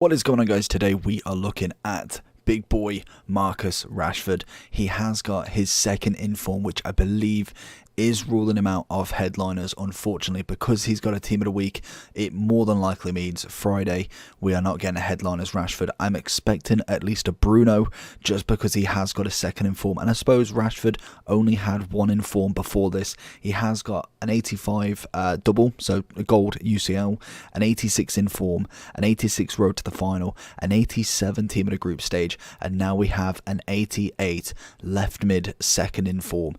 What is going on, guys? Today we are looking at big boy Marcus Rashford. He has got his second inform, which I believe is ruling him out of headliners. Unfortunately, because he's got a team of the week, it more than likely means Friday we are not getting a headliners Rashford. I'm expecting at least a Bruno, just because he has got a second inform, and I suppose Rashford only had one inform before this. He has got an 85 double, so a gold UCL, an 86 inform, an 86 road to the final, an 87 team of the group stage, and now we have an 88 left mid second inform.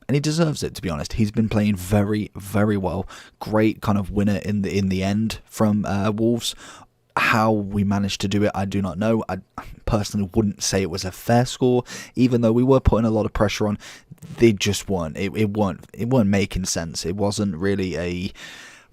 And he deserves it, to be honest. He's been playing very, very well. Great kind of winner in the end from Wolves. How we managed to do it, I do not know. I personally wouldn't say it was a fair score, even though we were putting a lot of pressure on. They just weren't. It weren't making sense. It wasn't really a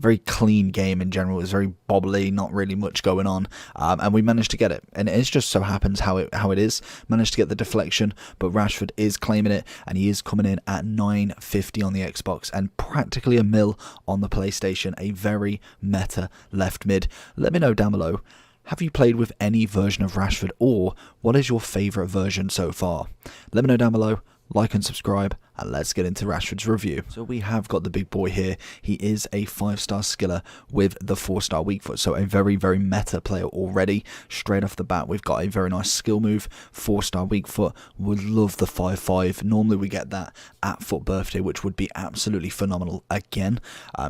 very clean game in general. It was very bobbly, not really much going on, and we managed to get it. And it just so happens how it is. Managed to get the deflection, but Rashford is claiming it, and he is coming in at 950 on the Xbox and practically a mil on the PlayStation. A very meta left mid. Let me know down below, have you played with any version of Rashford, or what is your favourite version so far? Let me know down below. Like and subscribe, and let's get into Rashford's review. So we have got the big boy here. He is a 5-star skiller with the 4-star weak foot, so a very, very meta player already. Straight off the bat, we've got a very nice skill move, 4-star weak foot. Would love the 5-5. Normally we get that at FUT birthday, which would be absolutely phenomenal again.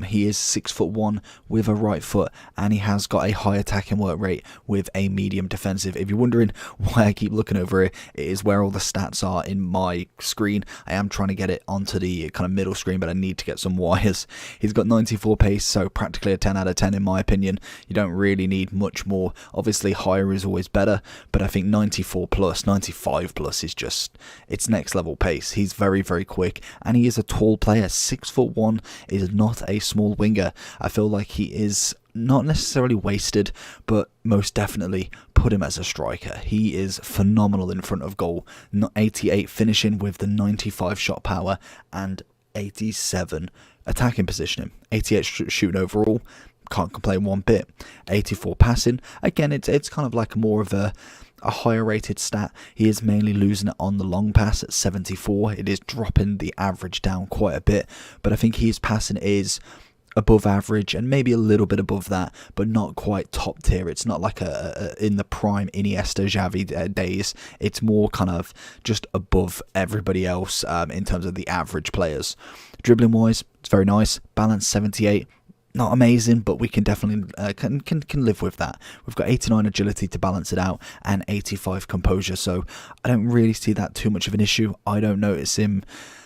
He is 6'1" with a right foot, and he has got a high attacking work rate with a medium defensive. If you're wondering why I keep looking over here, it is where all the stats are in my screen. I am trying to get it onto the kind of middle screen, but I need to get some wires. He's got 94 pace, so practically a 10 out of 10 in my opinion. You don't really need much more. Obviously higher is always better, but I think 94 plus, 95 plus is just, it's next level pace. He's very, very quick, and he is a tall player. 6'1" is not a small winger. I feel like he is not necessarily wasted, but most definitely put him as a striker. He is phenomenal in front of goal. 88 finishing with the 95 shot power and 87 attacking positioning. 88 shooting overall, can't complain one bit. 84 passing, again it's kind of like more of a higher rated stat. He is mainly losing it on the long pass at 74. It is dropping the average down quite a bit, but I think his passing is above average and maybe a little bit above that, but not quite top tier. It's not like a in the prime Iniesta, Xavi days. It's more kind of just above everybody else in terms of the average players. Dribbling wise, it's very nice. Balance 78. Not amazing, but we can definitely can live with that. We've got 89 agility to balance it out and 85 composure, so I don't really see that too much of an issue. I don't notice him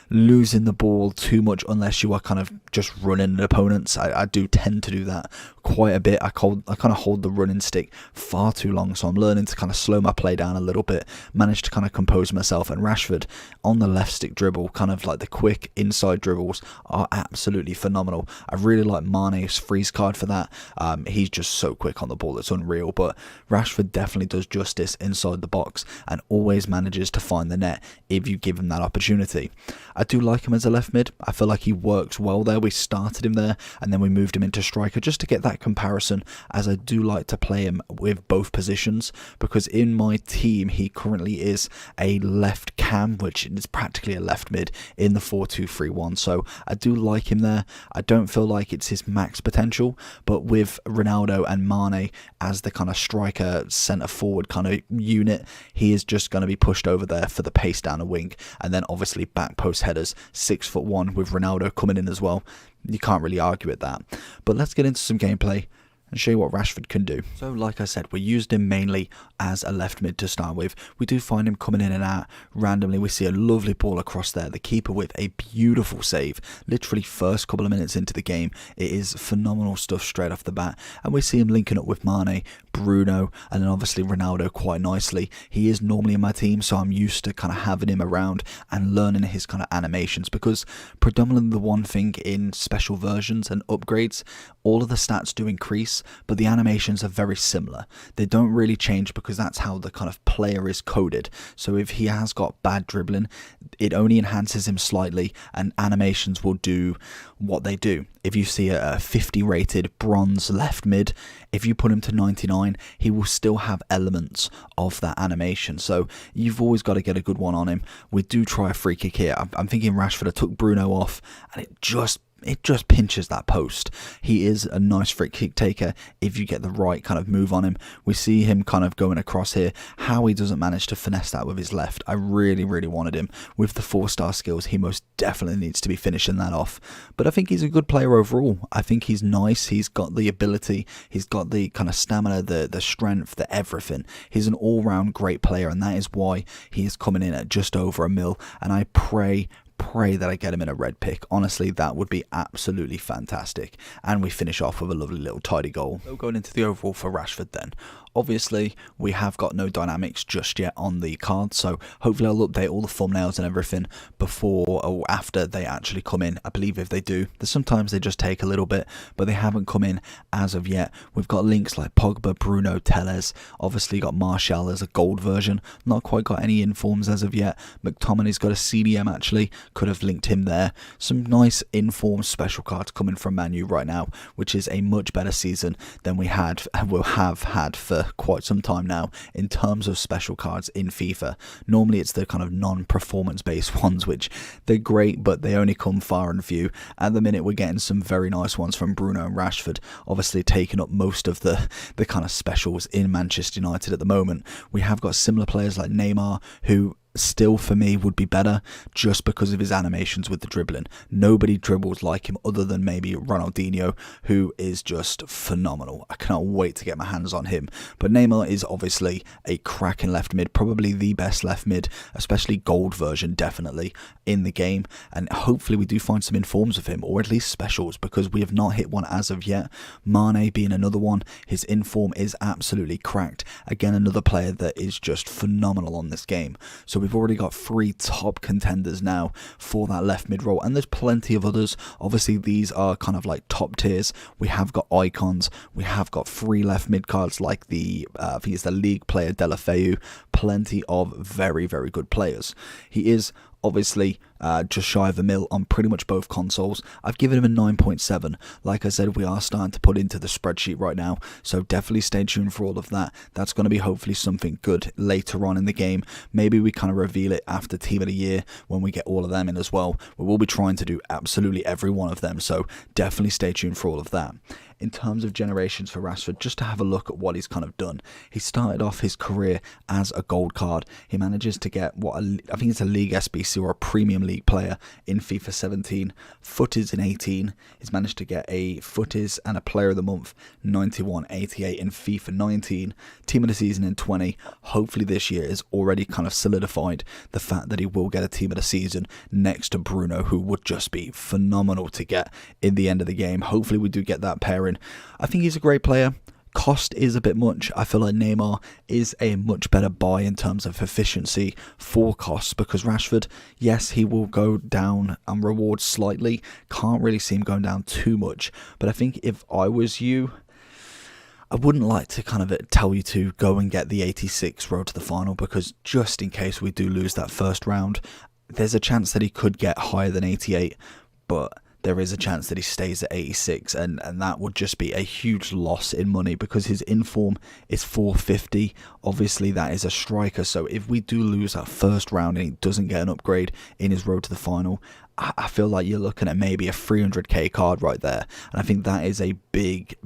losing the ball too much unless you are kind of just running at opponents. I do tend to do that quite a bit. I kind of hold the running stick far too long, so I'm learning to kind of slow my play down a little bit, manage to kind of compose myself. And Rashford on the left stick dribble, kind of like the quick inside dribbles, are absolutely phenomenal. I really like Mane's freeze card for that. He's just so quick on the ball, it's unreal. But Rashford definitely does justice inside the box and always manages to find the net if you give him that opportunity. I do like him as a left mid. I feel like he works well there. We started him there and then we moved him into striker just to get that comparison, as I do like to play him with both positions, because in my team he currently is a left cam, which is practically a left mid in the 4-2-3-1. So I do like him there. I don't feel like it's his max potential, but with Ronaldo and Mane as the kind of striker centre forward kind of unit, he is just going to be pushed over there for the pace down the wing, and then obviously back post headers. 6'1" with Ronaldo coming in as well. You can't really argue at that. But let's get into some gameplay and show you what Rashford can do. So like I said, we used him mainly as a left mid to start with. We do find him coming in and out randomly. We see a lovely ball across there, the keeper with a beautiful save, literally first couple of minutes into the game. It is phenomenal stuff straight off the bat, and we see him linking up with Mane, Bruno, and then obviously Ronaldo quite nicely. He is normally in my team, so I'm used to kind of having him around and learning his kind of animations, because predominantly the one thing in special versions and upgrades, all of the stats do increase, but the animations are very similar. They don't really change because that's how the kind of player is coded. So if he has got bad dribbling, it only enhances him slightly, and animations will do what they do. If you see a 50 rated bronze left mid, if you put him to 99, he will still have elements of that animation. So you've always got to get a good one on him. We do try a free kick here. I'm thinking Rashford, I took Bruno off, and it just pinches that post. He is a nice free kick taker if you get the right kind of move on him. We see him kind of going across here. How he doesn't manage to finesse that with his left. I really wanted him. With the 4-star skills, he most definitely needs to be finishing that off. But I think he's a good player overall. I think he's nice. He's got the ability. He's got the kind of stamina, the strength, the everything. He's an all-round great player, and that is why he is coming in at just over £1 million. And I pray that I get him in a red pick. Honestly, that would be absolutely fantastic. And we finish off with a lovely little tidy goal. So going into the overall for Rashford then. Obviously, we have got no dynamics just yet on the card, so hopefully I'll update all the thumbnails and everything before or after they actually come in. I believe if they do, sometimes they just take a little bit, but they haven't come in as of yet. We've got links like Pogba, Bruno, Telles, obviously got Martial as a gold version, not quite got any informs as of yet. McTominay's got a CDM actually, could have linked him there. Some nice informed special cards coming from Man U right now, which is a much better season than we had and will have had for quite some time now in terms of special cards in FIFA. Normally it's the kind of non-performance based ones, which they're great, but they only come far and few. At the minute we're getting some very nice ones from Bruno and Rashford, obviously taking up most of the kind of specials in Manchester United at the moment. We have got similar players like Neymar, who still for me would be better just because of his animations with the dribbling. Nobody dribbles like him other than maybe Ronaldinho, who is just phenomenal. I cannot wait to get my hands on him. But Neymar is obviously a cracking left mid, probably the best left mid, especially gold version definitely in the game, and hopefully we do find some informs of him, or at least specials, because we have not hit one as of yet. Mane being another one, his inform is absolutely cracked. Again, another player that is just phenomenal on this game. So we've already got 3 top contenders now for that left mid role, and there's plenty of others. Obviously these are kind of like top tiers. We have got icons, we have got 3 left mid cards like the I think it's the league player Delafeu. Plenty of very good players. He is obviously just shy of £1 million on pretty much both consoles. I've given him a 9.7. Like I said, we are starting to put into the spreadsheet right now, so definitely stay tuned for all of that. That's going to be hopefully something good later on in the game. Maybe we kind of reveal it after Team of the Year when we get all of them in as well. We will be trying to do absolutely every one of them, so definitely stay tuned for all of that. In terms of generations for Rashford, just to have a look at what he's kind of done. He started off his career as a gold card. He manages to get I think it's a League SBC or a Premium League player in FIFA 17, footies in 18. He's managed to get a footies and a Player of the Month 91-88 in FIFA 19, Team of the Season in 20. Hopefully this year is already kind of solidified the fact that he will get a Team of the Season next to Bruno, who would just be phenomenal to get in the end of the game. Hopefully we do get that pairing. I think he's a great player. Cost is a bit much. I feel like Neymar is a much better buy in terms of efficiency for costs, because Rashford, yes, he will go down on rewards slightly. Can't really see him going down too much. But I think if I was you, I wouldn't like to kind of tell you to go and get the 86 road to the final, because just in case we do lose that first round, there's a chance that he could get higher than 88, but there is a chance that he stays at 86, and that would just be a huge loss in money, because his inform is 450. Obviously that is a striker, so if we do lose that first round and he doesn't get an upgrade in his road to the final, I feel like you're looking at maybe a 300k card right there, and I think that is a big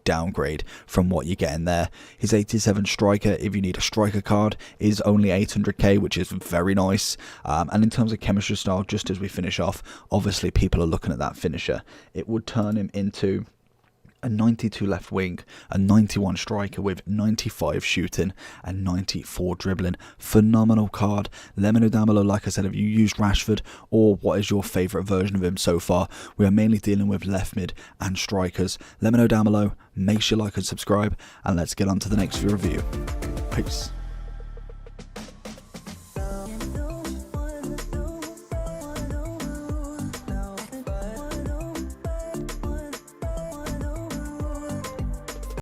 downgrade from what you're getting there. His 87 striker, if you need a striker card, is only 800k, which is very nice. And in terms of chemistry style, just as we finish off, obviously people are looking at that finisher. It would turn him into a 92 left wing, a 91 striker with 95 shooting and 94 dribbling. Phenomenal card. Let me know down below, like I said, if you used Rashford, or what is your favourite version of him so far. We are mainly dealing with left mid and strikers. Let me know down below. Make sure you like and subscribe, and let's get on to the next review. Peace.